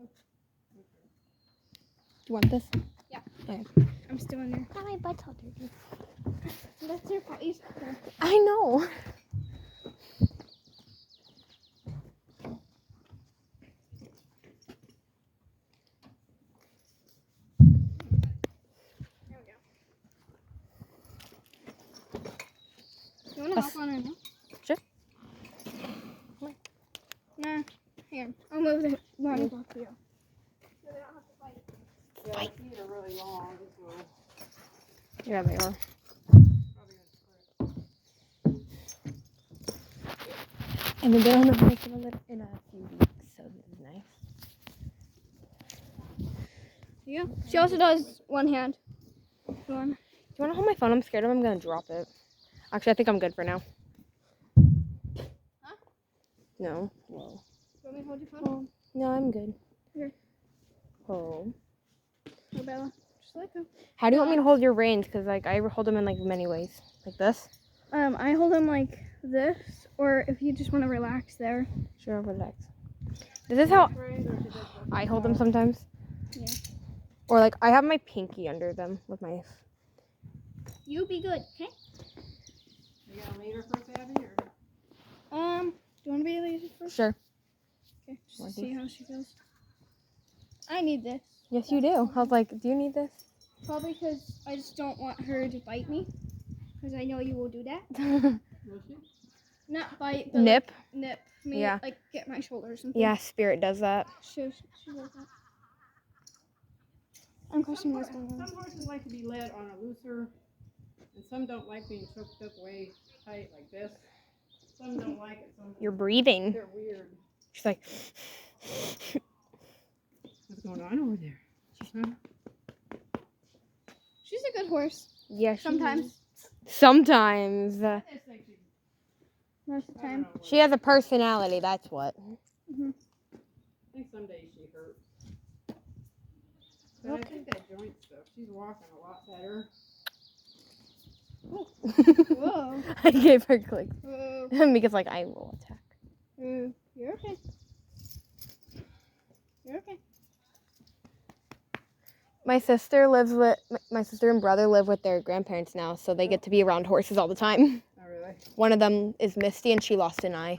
Do you want this? Yeah. Okay. I'm still in there. My butt's all dirty. That's your fault. I know. There we go. You want to hop on it now? Sure. Nah. Here. I'll move the running block for you. So they don't have to fight. Yeah, my feet are really long, so Yeah, they are. probably And then they're on a break in a few weeks, so this is nice. Yeah. She also does one hand. One. Do you want to hold my phone? I'm scared I'm going to drop it. Actually, I think I'm good for now. Huh? No. Whoa. You want me to hold your phone? No, I'm good. Here. Oh. Oh, Bella. Just like him. How do you want me to hold your reins? Because, like, I hold them in, like, many ways. Like this? I hold him like this, or if you just want to relax there. Sure, relax. This is how afraid or she does what I hold them sometimes. Yeah. Or, like, I have my pinky under them with my... You be good, okay? You got a leader first, Abby, or? Do you want to be a lady first? Sure. Okay, just to see how she feels. I need this. Yes, you do. I was like, do you need this? Probably because I just don't want her to bite me. Because I know you will do that. Will she? Not bite, but Nip? Like, nip me. Yeah. Like get my shoulder or something. Yeah, Spirit does that. She does that. I'm questioning this Some one. horses like to be led on a looser, and some don't like being choked up way tight like this. Some don't like it. Some You're breathing. they're weird. She's like... What's going on over there? Huh? She's a good horse. Yeah, Sometimes. Sometimes. I just think she, Most of the I don't time. know what- She has a personality, that's what. Mhm. I think some days she hurts. But I think that joint stuff, she's walking a lot better. Whoa. I gave her clicks. Whoa. Mika's like, I will attack. Whoa. You're okay. You're okay. My sister and brother live with their grandparents now, so they get to be around horses all the time. Oh, really? One of them is Misty, and she lost an eye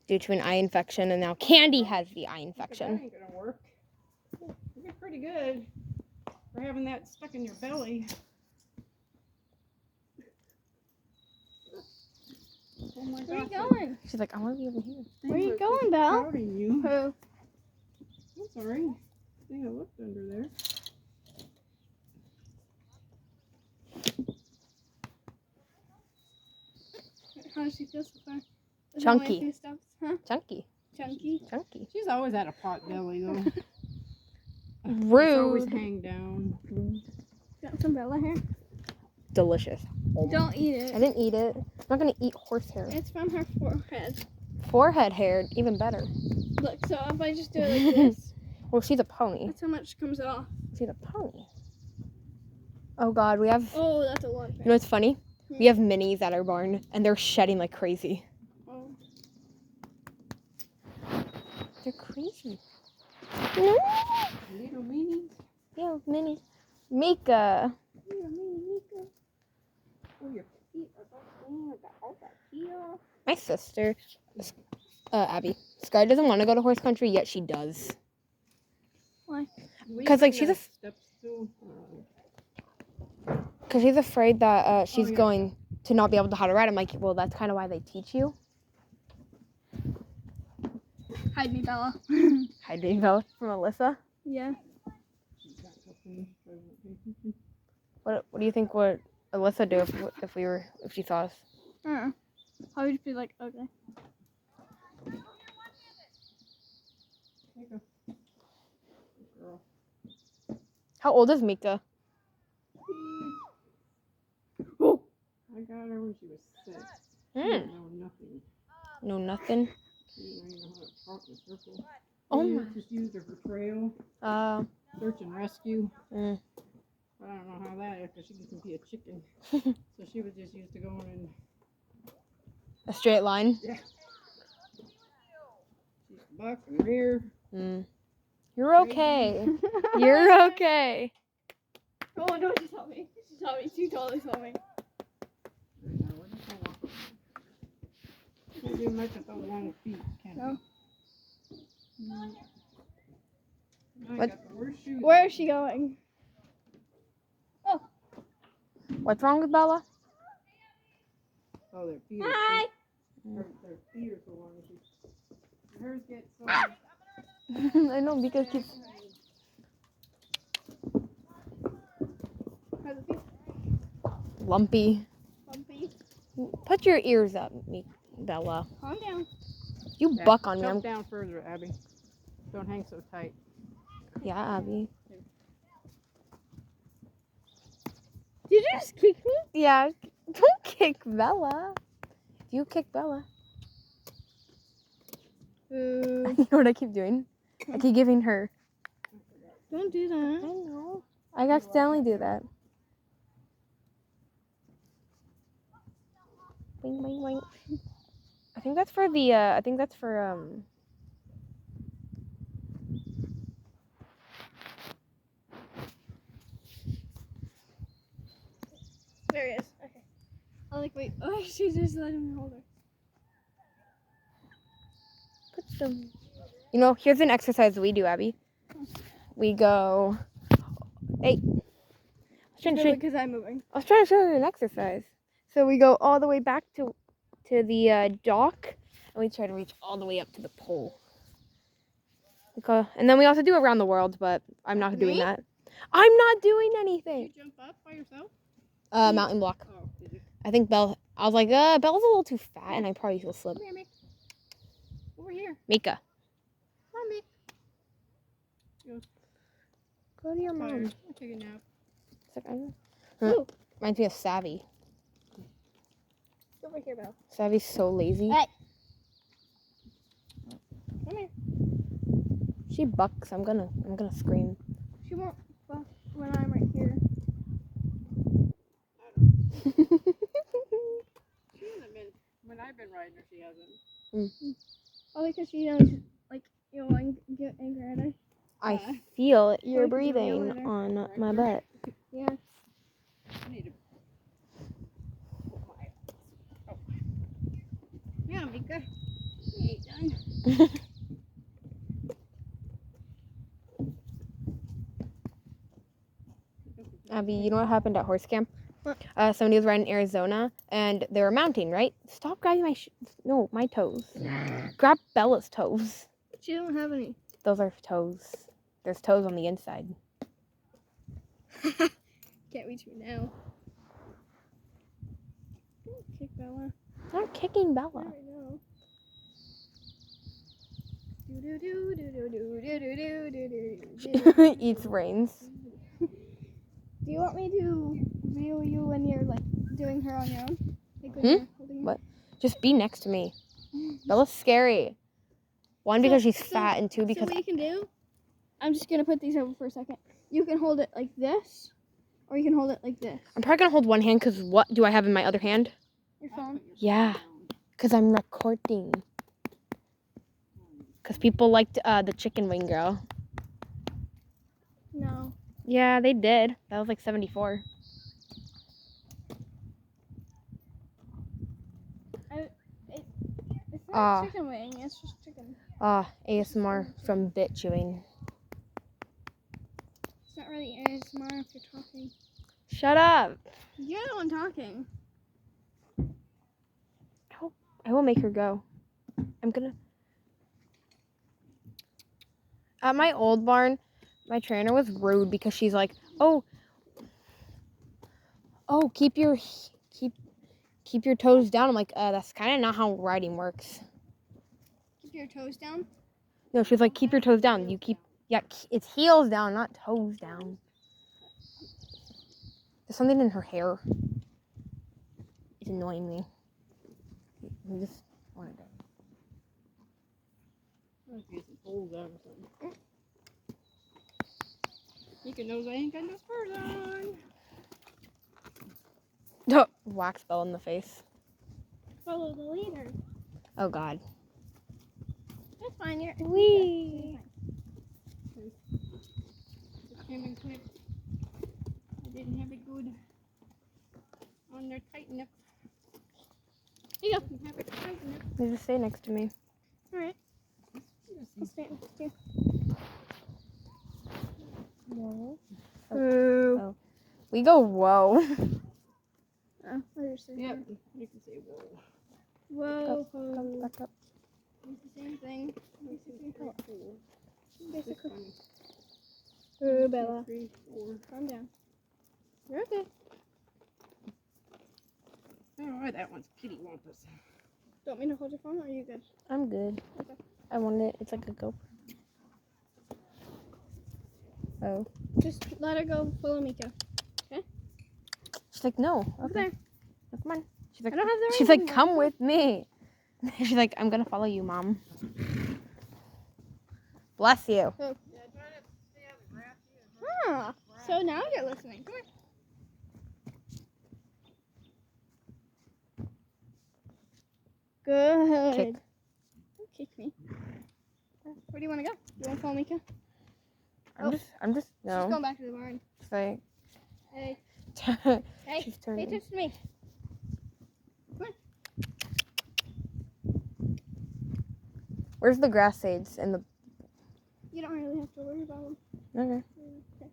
due to an eye infection, and now Candy has the eye That infection. ain't gonna work. You'll be pretty good for having that stuck in your belly. Oh my Where are you gosh, going? She's like, I want to be over here. Where are you going, Belle? Proud of you. Who? I'm sorry. I think I looked under there. How does she feel so far? Is Chunky. that why a few steps? Huh? Chunky. Chunky. Chunky. She's always had a pot belly though. It's always Rude. hang down. Got some Bella hair? Delicious. Don't eat I it. didn't eat it. I'm not going to eat horse hair. It's from her forehead. Forehead hair, even better. Look, so if I just do it like this, Well, she's a pony. that's how much comes off. She's a pony. Oh, God, we have... Oh, that's a lot of You know hair. what's funny? We have minis at our barn, and they're shedding like crazy. Oh. They're crazy. No. Little meanies. Yeah, mini. Mika. Little mini Mika. Oh, your feet are so clean. I got all that heel. My sister, Abby. Sky doesn't want to go to horse country, yet she does. Why? 'Cause, like, she's a Because she's afraid that she's yeah. going to not be able to how to ride. I'm like, well, that's kind of why they teach you. Hide me, Bella. Hide me vote from Alyssa. Yeah. What do you think would Alyssa do if she saw us? I don't know. I would just be like, okay. How old is Mika? Oh, I got her when she was 6. She Mm. didn't know nothing. No, nothing. She didn't even know how to talk in a circle. Oh We my. just used her for trail, Uh. search and rescue. Mm. I don't know how that is because she can be a chicken. So she was just used to going in. A straight line. She's buck and rear. Mm. You're okay. You're okay. Oh no, she saw me. She saw me. She totally saw me. Can't do much with those long feet, can No. we? No. Now I What? got the worst shoes. Where is she going? What's wrong with Bella? Oh, their feet are Hi. their feet are so long. Hers get so I know because she's How's it feel? lumpy. Bumpy. Put your ears up, Bella. Calm down. You Yeah, buck on me. Jump I'm, down further, Abby. Don't hang so tight. yeah, Abby. Did you just kick me? Yeah, don't kick Bella. You kick Bella. You know what I keep doing? I keep giving her. Don't do I that. know. I accidentally do that. Boing, boing, boing. I think that's for the. I think that's for There he is. Okay. I like wait. Oh, she just let him hold her. Put some. You know, here's an exercise we do, Abby. We go. Hey. Because I'm moving. I was trying to show you an exercise. So we go all the way back to the dock, and we try to reach all the way up to the pole. Okay. And then we also do around the world, but I'm not doing Me? that. I'm not doing Did anything. you jump up by yourself? Mountain block. Oh, did you? I think I was like, Bella's a little too fat, and I probably will slip. Come here, Mick. Over here. Mika. Come on, Mick. Go to your mom. Tired. I'll take a nap. It's like, Ooh. reminds me of Savvy. Over here, Belle. Savvy's so lazy. Hey. Come here. She bucks. I'm gonna scream. She won't buck when I'm right here. She hasn't been, when I've been riding her, she hasn't. Oh, because she knows, like, you know, I get angry at her. I feel your Like, you're breathing yelling. on my butt. Yeah. I need to. Oh. Yeah, Mika. You ain't done. Abby, you know what happened at horse camp? What? Somebody was riding in Arizona, and they were mounting, right? Stop grabbing my toes. Grab Bella's toes. She don't have any. Those are toes. There's toes on the inside. Can't reach me now. Kick Bella. I'm not kicking There Bella. we go. Do do do do do do do do do do do. Eats brains. Do you want me to view you when you're like doing her on your own? Like when Hmm? you're holding her? What? Just be next to me. Bella's scary. One, because she's fat, and two, So because what you can do? I'm just gonna put these over for a second. You can hold it like this, or you can hold it like this. I'm probably gonna hold one hand, because what do I have in my other hand? Your phone. Yeah, because I'm recording. Because people liked the chicken wing girl. No. Yeah, they did. That was like 74. It's not chicken wing. It's just chicken. ASMR from bit chewing. It's not really ASMR if you're talking. Shut up. You're the one talking. I will make her go. I'm gonna. At my old barn, my trainer was rude because she's like, oh, keep your toes down. I'm like, that's kind of not how riding works. Keep your toes down. No, she's like, keep your toes down. It's heels down, not toes down. There's something in her hair. It's annoying me. I just wanted to. Let's get some poles out or something. Mika knows I ain't got no spurs on. Wax Bell in the face. Follow the leader. Oh God. That's fine. You're. Wee. There's You just stay next to me. All right. I'll stand next to you. Whoa. Boo. We go whoa. Oh, I just said Yep. that. You can say whoa. Whoa. Come back up. It's the same thing. Basically. This is Basically. funny. Boo, Bella. 3, 4. Calm down. You're okay. Oh, that one's kitty wampus. Do you want me to hold your phone or are you good? I'm good. Okay. I want it. It's like a GoPro. Oh. Just let her go. Follow Mika. She's like, no. Over Okay. there. Come on. She's like, I don't have the she's ring like, anymore. come with me. She's like, I'm gonna follow you, Mom. Bless you. Yeah, try to stay out of the grass. Ah, so now you're listening. Come here. Good. Kick. Don't kick me. Where do you want to go? You want to follow Mika? I'm just, She's no. going back to the barn. It's like, Hey, she's hey, pay turning. attention to me. Come on. Where's the grass seeds and the, You don't really have to worry about them. okay. Okay.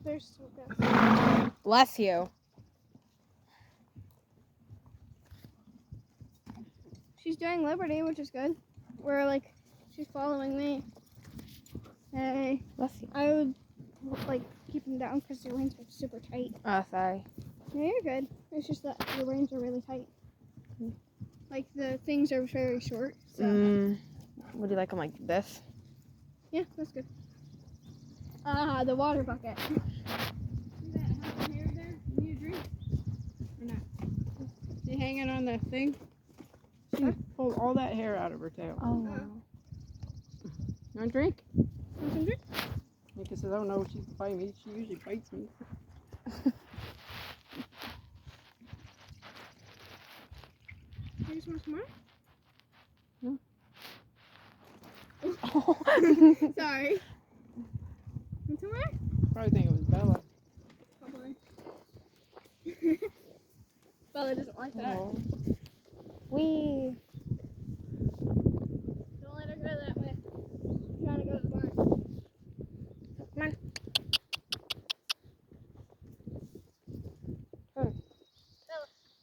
There's so good. Bless you. She's doing Liberty, which is good. We're like, she's following me. Hey, Bless you. I would like keep them down because your reins are super tight. Oh, sorry. No, you're good. It's just that your reins are really tight. Like the things are very short. So Would you like them like this? yeah, that's good. Ah, the water bucket. See that hanging hair there? You need a drink? Or not? See hanging on the thing? She pulled all that hair out of her tail. Oh, wow. You want a drink? Want some drink? Mika says, oh no, she's biting me. She usually bites me. You just want some more? Oh. Sorry. Want some more? Probably think it was Bella. Probably. Bella doesn't like that. Oh. Wee. Don't let her go that way. I'm trying to go to the barn. Come on.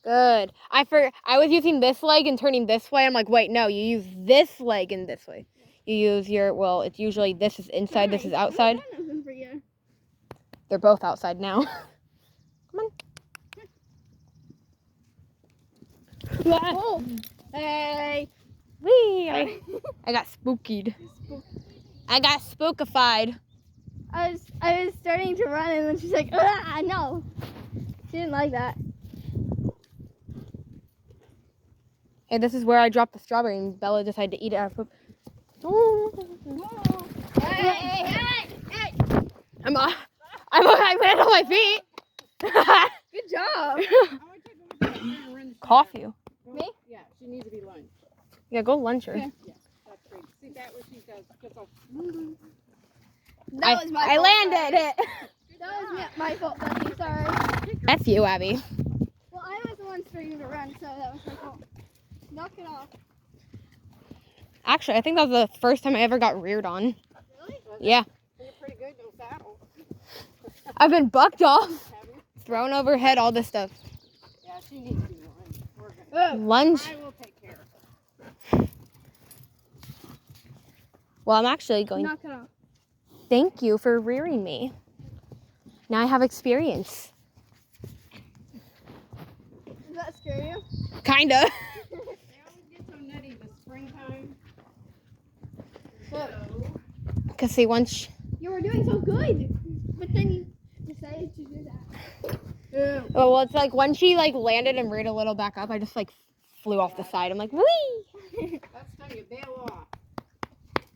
Good. I was using this leg and turning this way. I'm like, wait, no, you use this leg and this way. You use your, well, it's usually this is inside, this is Sorry, outside. I got nothing for you. They're both outside now. Come on. Oh. Hey. Wee. I got spookied. I got spookified. I was starting to run and then she's like, ah, no. She didn't like that. Hey, this is where I dropped the strawberry and Bella decided to eat it out of poop. Oh. Hey. I landed on my feet. Good job. I want you to go with that hair and run the Cough you. Me? Yeah, she needs to be lunged. Yeah, go lunch her. Yeah. Yeah, that's great. See, that what she does. Just go. That was my I fault. landed it. That was my fault, buddy. Sorry. That's you, Abby. Well, I was the one starting to run, so that was my fault. Knock it off. Actually, I think that was the first time I ever got reared on. Really? Yeah. You're pretty good, no saddle. I've been bucked off, Have you? thrown overhead, all this stuff. Yeah, she needs to be lunged. We're gonna. Lunge. I will take care of her. Well, I'm actually going. Knock it off. Thank you for rearing me. Now I have experience. Does that scare you? Kinda. They always get so nutty this springtime. Look. Cause see, once You were doing so good, but then you decided to do that. well, it's like when she like landed and reared a little back up, I just like flew off the side. I'm like, wee. That's time you bail off.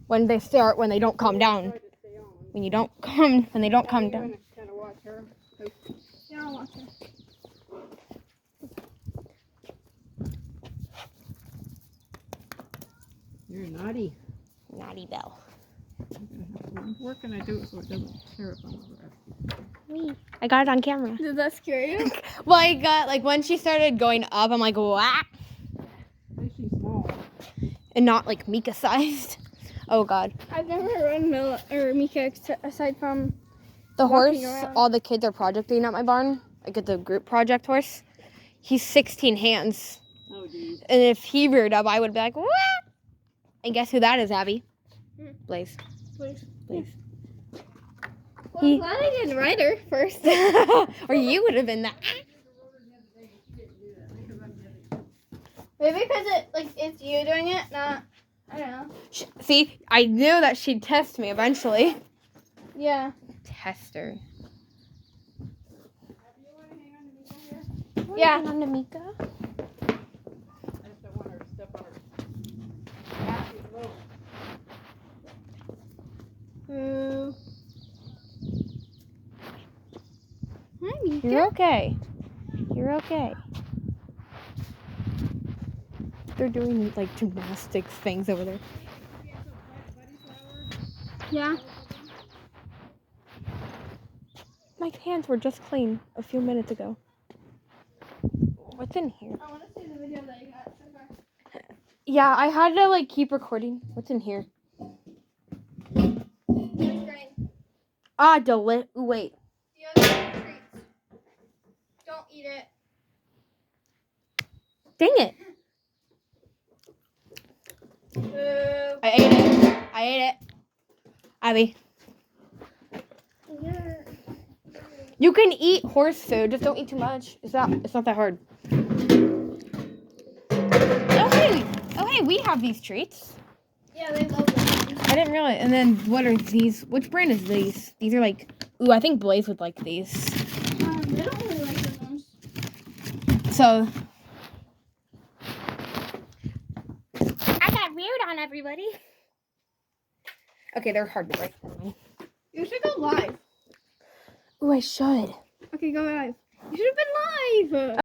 When they don't calm down. Try to stay on. When they don't calm You're down. gonna kind of watch her. Yeah, I'll watch her. You're naughty. Naughty Belle. Where can I do it so it doesn't tear up on the grass? Wee. I got it on camera. Did that scare you? Well, I got, like, when she started going up, I'm like, wah. At least she's small. And not, like, Mika-sized. Oh, God. I've never run Mila or Mika aside from The walking horse, around. all the kids are projecting at my barn. I get the group project horse. He's 16 hands. Oh, geez. And if he reared up, I would be like, wah. And guess who that is, Abby? Hmm. Blaze. Please. Blaze. Well, I'm glad I didn't ride her first. Or you would have been that. Maybe because it's you doing it, not I don't know. See, I knew that she'd test me eventually. Yeah. Tester. Yeah. On to Mika. I just don't want her to step on her. Happy low. Hi, Mika. You're okay. You're okay. They're doing like gymnastics things over there. Yeah. My hands were just clean a few minutes ago. What's in here? I want to see the video that you got so far. Yeah, I had to like keep recording. What's in here? That's great. Ah, wait. The other treats. Don't eat it. Dang it. Boo. I ate it. I ate it. Abby, you can eat horse food, just don't eat too much. It's not that hard. Oh hey, we have these treats. Yeah, they love them. I didn't realize. And then what are these? Which brand is these? These are like, ooh, I think Blaze would like these. They don't really like those. So I got reared on, everybody. Okay, they're hard to break. You should go live. Ooh, I should. Okay, go live. You should have been live.